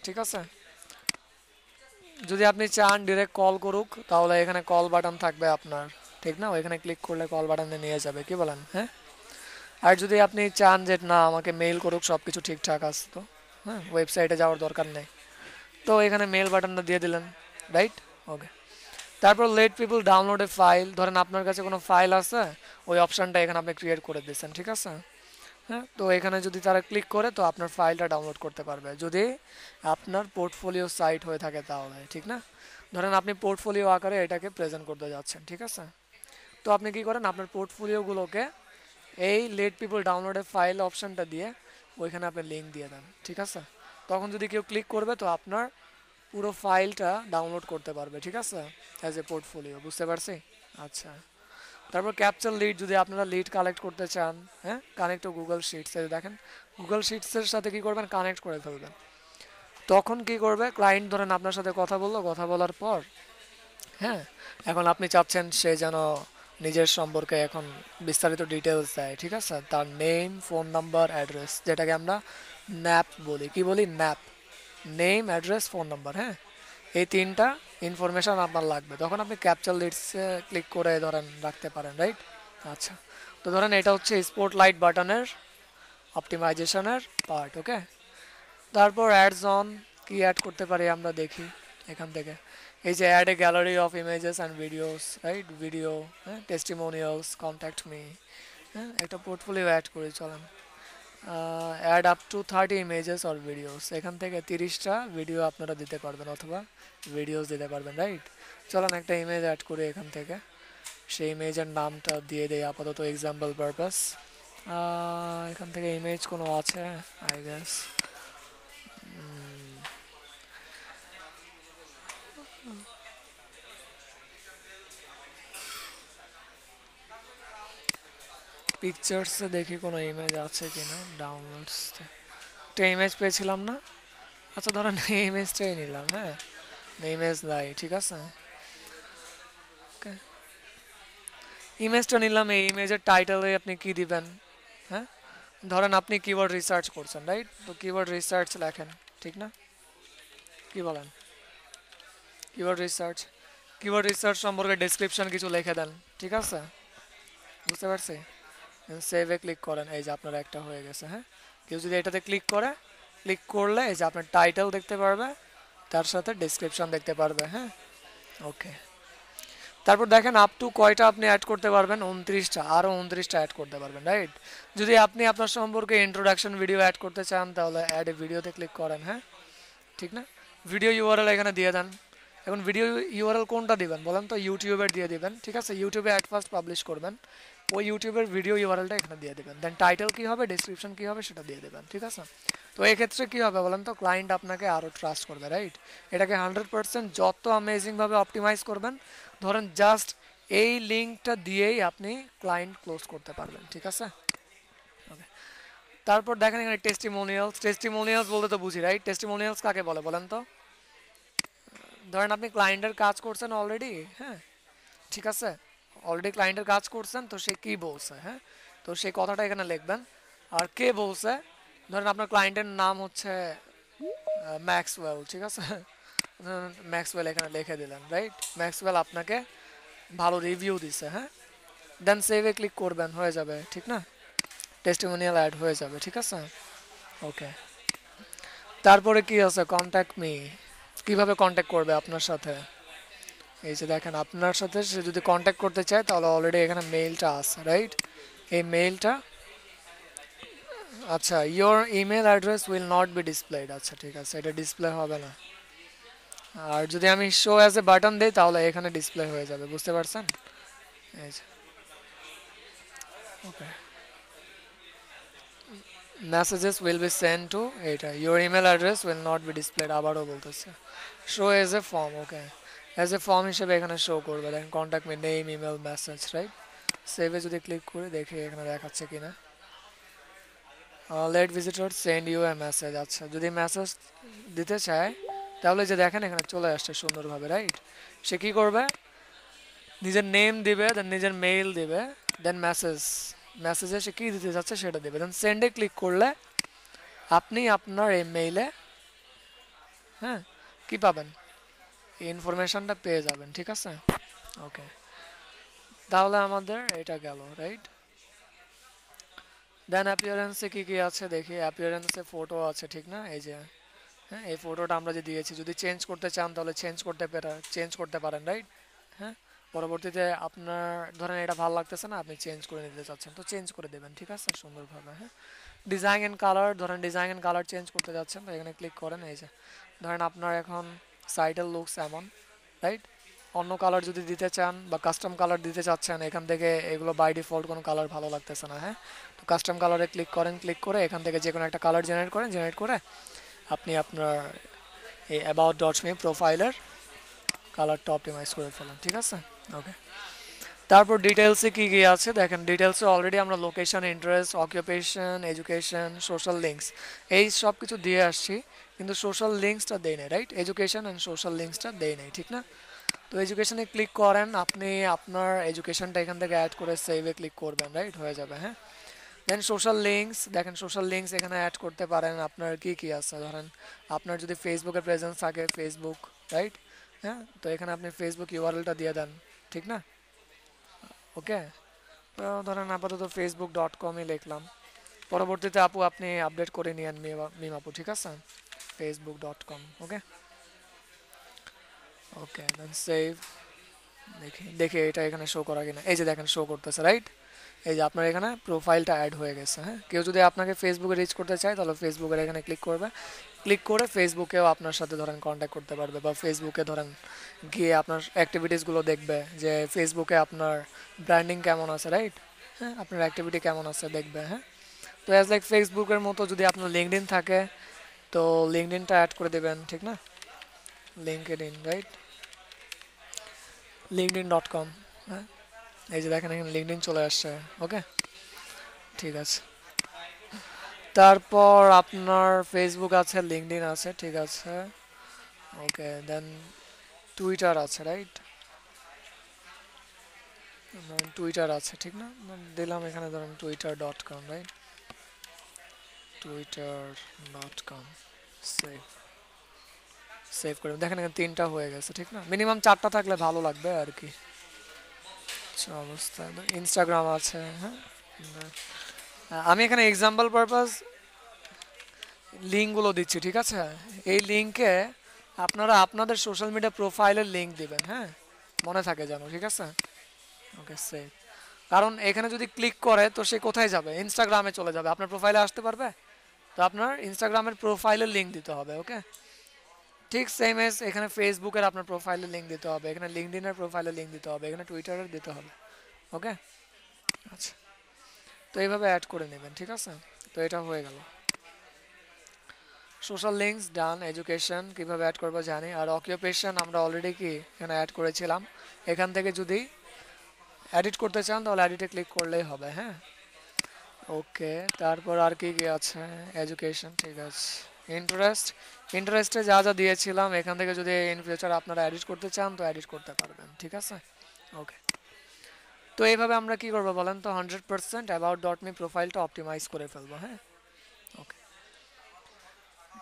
ঠিক আছে। যদি আপনি চান ডিরেক্ট কল করুক তাহলে এখানে কল বাটন থাকবে আপনার, ঠিক না, ওইখানে ক্লিক করলে কল বাটনে নিয়ে যাবে, কি বলেন? হ্যাঁ, আর যদি আপনি চান যে না আমাকে মেইল করুক, সব কিছু ঠিকঠাক আছে, তো হ্যাঁ, ওয়েবসাইটে যাওয়ার দরকার নেই, তো এখানে মেল বাটনটা দিয়ে দিলেন, রাইট? ওকে, তারপর let people download a file, ধরেন আপনার কাছে কোনো ফাইল আছে, ওই অপশনটা এখানে আপনি ক্রিয়েট করে দিচ্ছেন, ঠিক আছে। হ্যাঁ, তো এখানে যদি তারা ক্লিক করে তো আপনার ফাইলটা ডাউনলোড করতে পারবে, যদি আপনার পোর্টফোলিও সাইট হয়ে থাকে তাহলে, ঠিক না? ধরেন আপনি পোর্টফোলিও আকারে এটাকে প্রেজেন্ট করতে যাচ্ছেন, ঠিক আছে, তো আপনি কি করেন, আপনার পোর্টফোলিওগুলোকে এই লেট পিপল ডাউনলোডের ফাইল অপশনটা দিয়ে ওইখানে আপনি লিঙ্ক দিয়ে দেন, ঠিক আছে, তখন যদি কেউ ক্লিক করবে তো আপনার পুরো ফাইলটা ডাউনলোড করতে পারবে, ঠিক আছে, অ্যাজ এ পোর্টফোলিও, বুঝতে পারছি? আচ্ছা, তারপর ক্যাপচার লিড, যদি আপনারা লিড কালেক্ট করতে চান, হ্যাঁ, কানেক্ট টু গুগল শিটস, দেখেন গুগল শিটসের সাথে কি করবেন, কানেক্ট করে ফেলবেন, তখন কি করবে, ক্লায়েন্ট ধরেন আপনার সাথে কথা বললো, কথা বলার পর হ্যাঁ, এখন আপনি চাচ্ছেন সে যেন নিজের সম্পর্কে এখন বিস্তারিত ডিটেলস দেয়, ঠিক আছে, তার নেম, ফোন নাম্বার, অ্যাড্রেস, যেটাকে আমরা ন্যাপ বলি, কি বলি, nap, name, address, phone number, হ্যাঁ, এই তিনটা ইনফরমেশন আপনার লাগবে, তখন আপনি ক্যাপচার লিডসে ক্লিক করে ধরেন রাখতে পারেন, রাইট? আচ্ছা, তো ধরেন এটা হচ্ছে স্পটলাইট বাটনের অপটিমাইজেশনের পার্ট। ওকে, তারপর অ্যাডস অন কি অ্যাড করতে পারি আমরা দেখি এখান থেকে, এই যে add a gallery of images and videos, right, video, হ্যাঁ, টেস্টিমোনিয়ালস, কন্ট্যাক্ট মি, হ্যাঁ, একটা পোর্টফোলিও অ্যাড করি, চলেন add up to 30 images or videos, এখান থেকে 30টা ভিডিও আপনারা দিতে পারবেন অথবা ভিডিওস দিতে পারবেন, রাইট? চলেন একটা ইমেজ অ্যাড করি এখান থেকে, সেই ইমেজের নামটা দিয়ে দেই আপাতত এক্সাম্পল পারপাস। এখান থেকে ইমেজ কোনো আছে আই গেস, পিকচার্সে দেখি কোনো ইমেজ আছে কিনা, ডাউনলোডস একটা ইমেজ পেয়েছিলাম না, আচ্ছা ধরেন এই ইমেজটাই নিলাম, হ্যাঁ, ইমেজ নাই, ঠিক আছে, ওকে, ইমেজটা নিলাম, এই ইমেজের টাইটেলে আপনি কি দিবেন, হ্যাঁ, ধরেন আপনি কিওয়ার্ড রিসার্চ করছেন, রাইট, তো কিওয়ার্ড রিসার্চ লেখেন, ঠিক না, কি বলেন, কিওয়ার্ড রিসার্চ সম্পর্কে ডেসক্রিপশন কিছু লিখে দেন, ঠিক আছে, বুঝতে পারছি, সেভে ক্লিক করেন, এই যে আপনার একটা হয়ে গেছে। হ্যাঁ, কেউ যদি এটাতে ক্লিক করে, ক্লিক করলে এই যে আপনার টাইটেল দেখতে পারবে, তার সাথে ডেসক্রিপশন দেখতে পারবে। হ্যাঁ, ওকে। তারপর দেখেন আপ টু কয়টা আপনি অ্যাড করতে পারবেন, 29টা, আরও 29টা অ্যাড করতে পারবেন, রাইট? যদি আপনি আপনার সম্পর্কে ইন্ট্রোডাকশন ভিডিও অ্যাড করতে চান তাহলে অ্যাড এ ভিডিওতে ক্লিক করেন। হ্যাঁ, ঠিক না? ভিডিও ইউআরএল এখানে দিয়ে দেন। এখন ভিডিও ইউআরএল কোনটা দিবেন বলেন তো? ইউটিউবের দিয়ে দিবেন, ঠিক আছে? ইউটিউবে অ্যাট ফার্স্ট পাবলিশ করবেন, ওই ইউটিউবের ভিডিও ইউআরএলটা এখানে দিয়ে দেবেন। দেন টাইটেল কী হবে, ডেসক্রিপশন কী হবে সেটা দিয়ে দেবেন, ঠিক আছে? তো এক্ষেত্রে কী হবে বলেন তো? ক্লায়েন্ট আপনাকে আরও ট্রাস্ট করবে, রাইট? এটাকে 100% যত অ্যামেজিংভাবে অপটিমাইজ করবেন, ধরেন জাস্ট এই লিঙ্কটা দিয়েই আপনি ক্লায়েন্ট ক্লোজ করতে পারবেন, ঠিক আছে? ওকে। তারপর দেখেন এখানে টেস্টিমোনিয়ালস। টেস্টিমোনিয়ালস বলতে তো বুঝি, রাইট? টেস্টিমোনিয়ালস কাকে বলে বলেন তো? ধরেন আপনি ক্লায়েন্টের কাজ করছেন অলরেডি, হ্যাঁ, ঠিক আছে? অলরেডি ক্লায়েন্টের কাজ করছেন, তো সে কী বলছে, হ্যাঁ, তো সেই কথাটা এখানে লিখবেন। আর কে বলছে, ধরেন আপনার ক্লায়েন্টের নাম হচ্ছে ম্যাক্সওয়েল, ঠিক আছে? ম্যাক্সওয়েল এখানে লিখে দিলেন, রাইট? ম্যাক্সওয়েল আপনাকে ভালো রিভিউ দিছে, হ্যাঁ। দেন সেভে ক্লিক করবেন, হয়ে যাবে, ঠিক না? টেস্টিমোনিয়াল অ্যাড হয়ে যাবে, ঠিক আছে? ওকে। তারপরে কি আছে, কন্ট্যাক্ট মি। কীভাবে কন্ট্যাক্ট করবে আপনার সাথে? এই যে দেখেন আপনার সাথে সে যদি কন্ট্যাক্ট করতে চায় তাহলে অলরেডি এখানে মেইলটা আছে, রাইট? এই মেইলটা, আচ্ছা, your email address will not be displayed, আচ্ছা ঠিক আছে, এটা ডিসপ্লে হবে না। আর যদি আমি শো অ্যাজ এ বাটন দিই তাহলে এখানে ডিসপ্লে হয়ে যাবে, বুঝতে পারছেন? এই যে, okay. Messages will be send to, এইটা your email address will not be displayed, আবারও বলতেছে। Show as a form, okay, as a form হিসেবে এখানে শো করবে। দেখেন contact me, name, email, message, right? সেভে যদি ক্লিক করে দেখি এখানে দেখাচ্ছে কিনা। Let visitor send you a message, আচ্ছা যদি মেসেজ দিতে চায় তাহলে যে দেখেন এখানে চলে আসছে সুন্দরভাবে, রাইট? সে কী করবে, নিজের নেম দিবে, দেন নিজের মেইল দিবে, দেন মেসেজে সে কী দিতে চাচ্ছে সেটা দেবে, দেন সেন্ডে ক্লিক করলে আপনি আপনার এই মেইলে, হ্যাঁ, কী পাবেন, এই ইনফরমেশনটা পেয়ে যাবেন, ঠিক আছে? ওকে, তাহলে আমাদের এটা গেল, রাইট? দেন অ্যাপিয়ারেন্সে কী কী আছে দেখি। অ্যাপিয়ারেন্সে ফটো আছে, ঠিক না? এই যে, হ্যাঁ, এই ফটোটা আমরা যে দিয়েছি, যদি চেঞ্জ করতে চান তাহলে চেঞ্জ করতে পারেন, রাইট? হ্যাঁ, পরবর্তীতে আপনার ধরেন এটা ভালো লাগতেছে না, আপনি চেঞ্জ করে নিতে চাচ্ছেন, তো চেঞ্জ করে দেবেন, ঠিক আছে, সুন্দরভাবে। হ্যাঁ, ডিজাইন অ্যান্ড কালার, ধরেন ডিজাইন অ্যান্ড কালার চেঞ্জ করতে যাচ্ছেন, তো এখানে ক্লিক করেন। এই যে ধরেন আপনার এখন সাইটের লুকস এমন, রাইট? অন্য কালার যদি দিতে চান বা কাস্টম কালার দিতে চাচ্ছেন, এখান থেকে এগুলো বাই ডিফল্ট কোনো কালার ভালো লাগতেছে না, হ্যাঁ, তো কাস্টম কালারে ক্লিক করেন, ক্লিক করে এখান থেকে যে কোনো একটা কালার জেনারেট করেন, জেনারেট করে আপনি আপনার এই অ্যাবাউট ডট মি প্রোফাইলের কালারটা অপটিমাইজ করে ফেলেন, ঠিক আছে? ওকে। তারপর ডিটেলসে কী কী আছে দেখেন। ডিটেলসে অলরেডি আমরা location, interest, occupation, education, social links এই সব কিছু দিয়ে আসছি, কিন্তু সোশ্যাল লিঙ্কসটা দেই নাই, রাইট? এডুকেশন অ্যান্ড সোশ্যাল লিঙ্কসটা দেই নাই, ঠিক না? তো এডুকেশনে ক্লিক করেন, আপনি আপনার এডুকেশনটা এখান থেকে অ্যাড করে সেভে ক্লিক করবেন, রাইট? হয়ে যাবে, হ্যাঁ। দেন সোশ্যাল লিঙ্কস, দেখেন সোশ্যাল লিঙ্কস এখানে অ্যাড করতে পারেন। আপনার কী কী আছে, ধরেন আপনার যদি ফেসবুকে প্রেজেন্স থাকে, ফেসবুক, রাইট? হ্যাঁ, তো এখানে আপনি ফেসবুক ইউআরএলটা দিয়ে দেন, ঠিক না? ওকে, তো ধরেন আপাতত facebook.com-ই লিখলাম, পরবর্তীতে আপনি আপডেট করে নিয়েন মিম আপু, ঠিক আছে? facebook.com, ওকে। ওকে, দেন সেভ। দেখি দেখি এটা এখানে শো করা কিনা। এই যে দেখেন শো করতেছে, রাইট? এই যে আপনার এখানে প্রোফাইলটা অ্যাড হয়ে গেছে। হ্যাঁ, কেউ যদি আপনাকে ফেসবুকে রিচ করতে চায় তাহলে ফেসবুকের এখানে ক্লিক করবে, ক্লিক করে ফেসবুকেও আপনার সাথে ধরেন কন্ট্যাক্ট করতে পারবে, বা ফেসবুকে ধরেন গিয়ে আপনার অ্যাক্টিভিটিসগুলো দেখবে যে ফেসবুকে আপনার ব্র্যান্ডিং কেমন আছে, রাইট? হ্যাঁ, আপনার অ্যাক্টিভিটি কেমন আছে দেখবে। হ্যাঁ, তো অ্যাজ লাইক ফেসবুকের মতো যদি আপনার লিঙ্কডইন থাকে তো লিঙ্কডইনটা অ্যাড করে দেবেন, ঠিক না? LinkedIn, right? linkedin.com, হ্যাঁ, এই যে দেখেন এখানে লিঙ্কডইন চলে আসছে। ওকে, ঠিক আছে। তারপর আপনার ফেসবুক আছে, লিঙ্কডইন আছে, ঠিক আছে। ওকে, দেন টুইটার আছে, রাইট? টুইটার আছে, ঠিক না? দিলাম এখানে ধরেন twitter.com, right? twitter.com, save save করে দেখেন এখানে 3টা হয়ে গেছে, ঠিক না? মিনিমাম 4টা থাকলে ভালো লাগবে আর কি। আচ্ছা, অবস্থা। ইনস্টাগ্রাম আছে, হ্যাঁ, আমি এখানে এক্সাম্পল পারপাস লিঙ্কগুলো দিচ্ছি, ঠিক আছে? এই লিঙ্কে আপনারা আপনাদের সোশ্যাল মিডিয়া প্রোফাইলের লিঙ্ক দিবেন, হ্যাঁ, মনে থাকে যেন, ঠিক আছে? ওকে, সেভ। কারণ এখানে যদি ক্লিক করে তো সে কোথায় যাবে? ইনস্টাগ্রামে চলে যাবে, আপনার প্রোফাইলে আসতে পারবে? তো আপনার ইনস্টাগ্রামের প্রোফাইলের লিঙ্ক দিতে হবে, ওকে? ঠিক সেম এজ এখানে ফেসবুকের আপনার প্রোফাইলের লিঙ্ক দিতে হবে, এখানে লিঙ্কডইনের প্রোফাইলের লিঙ্ক দিতে হবে, এখানে টুইটারের দিতে হবে, ওকে? আচ্ছা, তো এইভাবে অ্যাড করে নেবেন, ঠিক আছে? তো এটা হয়ে গেল। সোশ্যাল লিঙ্কস ডান। এডুকেশন কীভাবে অ্যাড করবো জানি। আর অকুপেশন আমরা অলরেডি কি এখানে অ্যাড করেছিলাম। এখান থেকে যদি এডিট করতে চান তাহলে এডিটে ক্লিক করলেই হবে, হ্যাঁ। ওকে, তারপর আর কি কি আছে? এডুকেশন, ঠিক আছে। ইন্টারেস্ট, ইন্টারেস্টে যা যা দিয়েছিলাম এখান থেকে যদি ইন ফিউচার আপনারা এডিট করতে চান তো এডিট করতে পারবেন, ঠিক আছে? ওকে, তো এইভাবে আমরা কি করবো বলেন তো? 100% অ্যাবাউট ডট মি প্রোফাইলটা অপটিমাইজ করে ফেলবো, হ্যাঁ। ওকে,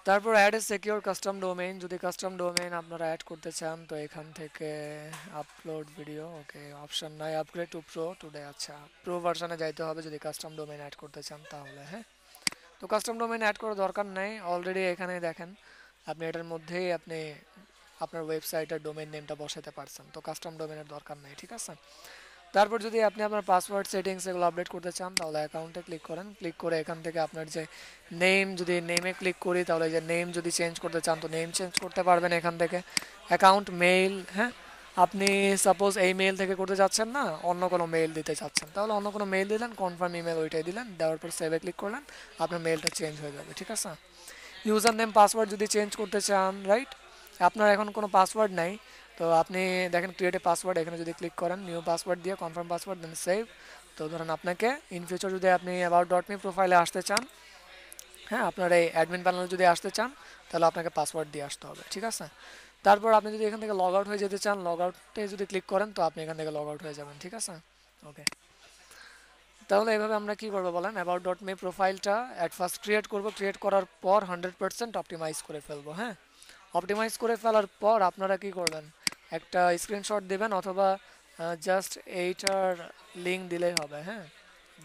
তারপর add a secure custom domain. যদি কাস্টম ডোমেইন আপনারা অ্যাড করতে চান তো এখান থেকে আপলোড ভিডিও, ওকে, অপশন নাই, আপগ্রেড টু প্রো টুডে। আচ্ছা, প্রো ভার্সনে যাইতে হবে যদি কাস্টম ডোমেইন অ্যাড করতে চান তাহলে, হ্যাঁ। তো কাস্টম ডোমেইন অ্যাড করার দরকার নেই, অলরেডি এখানে দেখেন আপনি এটার মধ্যেই আপনি আপনার ওয়েবসাইটের ডোমেইন নেমটা বসাতে পারছেন, তো কাস্টম ডোমেইনের দরকার নেই, ঠিক আছে? তারপর যদি আপনি আপনার পাসওয়ার্ড সেটিংস এগুলো আপডেট করতে চান তাহলে অ্যাকাউন্টে ক্লিক করেন, ক্লিক করে এখান থেকে আপনার যে নেম, যদি নেমে ক্লিক করি তাহলে যে নেম যদি চেঞ্জ করতে চান তো নেম চেঞ্জ করতে পারবেন এখান থেকে। অ্যাকাউন্ট মেইল, হ্যাঁ, আপনি সাপোজ এই মেইল থেকে করতে যাচ্ছেন না, অন্য কোনো মেইল দিতে চাচ্ছেন তাহলে অন্য কোনো মেইল দিলেন, কনফার্ম ইমেল ওইটাই দিলেন, দেওয়ার পর সেভে ক্লিক করলেন, আপনার মেইলটা চেঞ্জ হয়ে যাবে, ঠিক আছে? ইউজার নেম পাসওয়ার্ড যদি চেঞ্জ করতে চান, রাইট, আপনার এখন কোনো পাসওয়ার্ড নাই তো আপনি দেখেন ক্রিয়েট এ পাসওয়ার্ড, এখানে যদি ক্লিক করেন নিউ পাসওয়ার্ড দিয়ে কনফার্ম পাসওয়ার্ড দেন সেভ। তো ধরেন আপনাকে ইন ফিউচার যদি আপনি অ্যাবাউট ডট মি প্রোফাইলে আসতে চান, হ্যাঁ, আপনার এই অ্যাডমিন প্যানেলে যদি আসতে চান তাহলে আপনাকে পাসওয়ার্ড দিয়ে আসতে হবে, ঠিক আছে? তারপর আপনি যদি এখান থেকে লগ আউট হয়ে যেতে চান, লগ আউটে যদি ক্লিক করেন তো আপনি এখান থেকে লগ আউট হয়ে যাবেন, ঠিক আছে? ওকে, তাহলে এইভাবে আমরা কি করবো বলেন? অ্যাবাউট ডট মি প্রোফাইলটা অ্যাট ফার্স্ট ক্রিয়েট করবো, ক্রিয়েট করার পর 100% অপটিমাইজ করে ফেলবো, হ্যাঁ। অপটিমাইজ করে ফেলার পর আপনারা কি করবেন? একটা স্ক্রিনশট দেবেন অথবা জাস্ট এইটার লিঙ্ক দিলেই হবে, হ্যাঁ,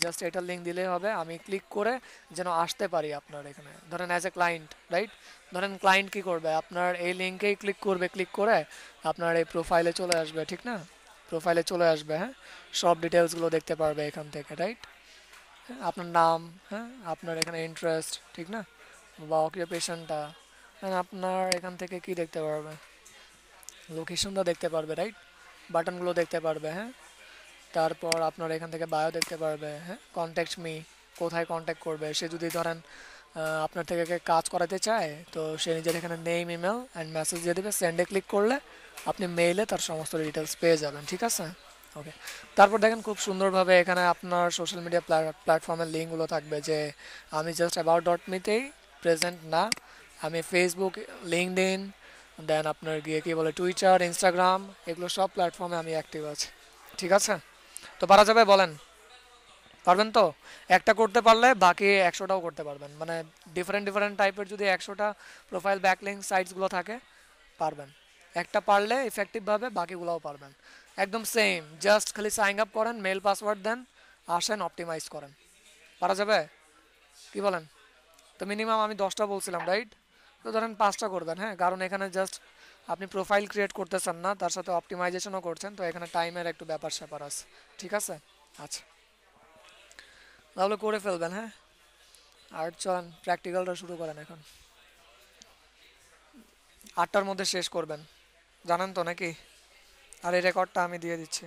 জাস্ট এটার লিঙ্ক দিলেই হবে। আমি ক্লিক করে যেন আসতে পারি আপনার এখানে, ধরেন অ্যাজ এ ক্লায়েন্ট, রাইট? ধরেন ক্লায়েন্ট কি করবে? আপনার এই লিঙ্কেই ক্লিক করবে, ক্লিক করে আপনার এই প্রোফাইলে চলে আসবে, ঠিক না? প্রোফাইলে চলে আসবে, হ্যাঁ, সব ডিটেলসগুলো দেখতে পারবে এখান থেকে, রাইট? হ্যাঁ, আপনার নাম, হ্যাঁ, আপনার এখানে ইন্টারেস্ট, ঠিক না, বা অকুপেশনটা, আপনার এখান থেকে কি দেখতে পারবে? লোকেশনটা দেখতে পারবে, রাইট? বাটনগুলো দেখতে পারবে, হ্যাঁ। তারপর আপনার এখান থেকে বায়ো দেখতে পারবে, হ্যাঁ, কন্ট্যাক্ট মি, কোথায় কন্ট্যাক্ট করবে। সে যদি ধরেন আপনার থেকে কাজ করাতে চায় তো সে নিজের এখানে নেম, ইমেল অ্যান্ড মেসেজ দিয়ে দেবে, সেন্ডে ক্লিক করলে আপনি মেইলে তার সমস্ত ডিটেলস পেয়ে যাবেন, ঠিক আছে? ওকে, তারপর দেখেন খুব সুন্দরভাবে এখানে আপনার সোশ্যাল মিডিয়া প্ল্যাটফর্মের লিঙ্কগুলো থাকবে, যে আমি জাস্ট অ্যাবাউট ডট মিতেই প্রেজেন্ট না, আমি ফেসবুক, লিঙ্কডইন, দেন আপনার গিয়ে কী বলে টুইটার, ইনস্টাগ্রাম, এগুলো সব প্ল্যাটফর্মে আমি অ্যাক্টিভ আছি, ঠিক আছে? তো পারা যাবে বলেন? পারবেন তো? একটা করতে পারলে বাকি 100টাও করতে পারবেন, মানে ডিফারেন্ট ডিফারেন্ট টাইপের যদি 100টা প্রোফাইল ব্যাকলিঙ্ক সাইটসগুলো থাকে পারবেন। একটা পারলে ইফেক্টিভভাবে বাকিগুলোও পারবেন, একদম সেম। জাস্ট খালি সাইন আপ করেন, মেল পাসওয়ার্ড দেন, আসেন, অপটিমাইজ করেন। পারা যাবে? কি বলেন? তো মিনিমাম আমি 10টা বলছিলাম, রাইট? তো ধরেন 5টা করবেন, হ্যাঁ, কারণ এখানে জাস্ট আপনি প্রোফাইল ক্রিয়েট করতেছেন না, তার সাথে অপটিমাইজেশনও করছেন, তো এখানে টাইমের একটু ব্যাপার স্যাপার আছে, ঠিক আছে? আচ্ছা, তাহলে করে ফেলবেন, হ্যাঁ। আর চলেন প্র্যাকটিক্যালটা শুরু করেন এখন। 8টার মধ্যে শেষ করবেন, জানেন তো নাকি? আর এই রেকর্ডটা আমি দিয়ে দিচ্ছি।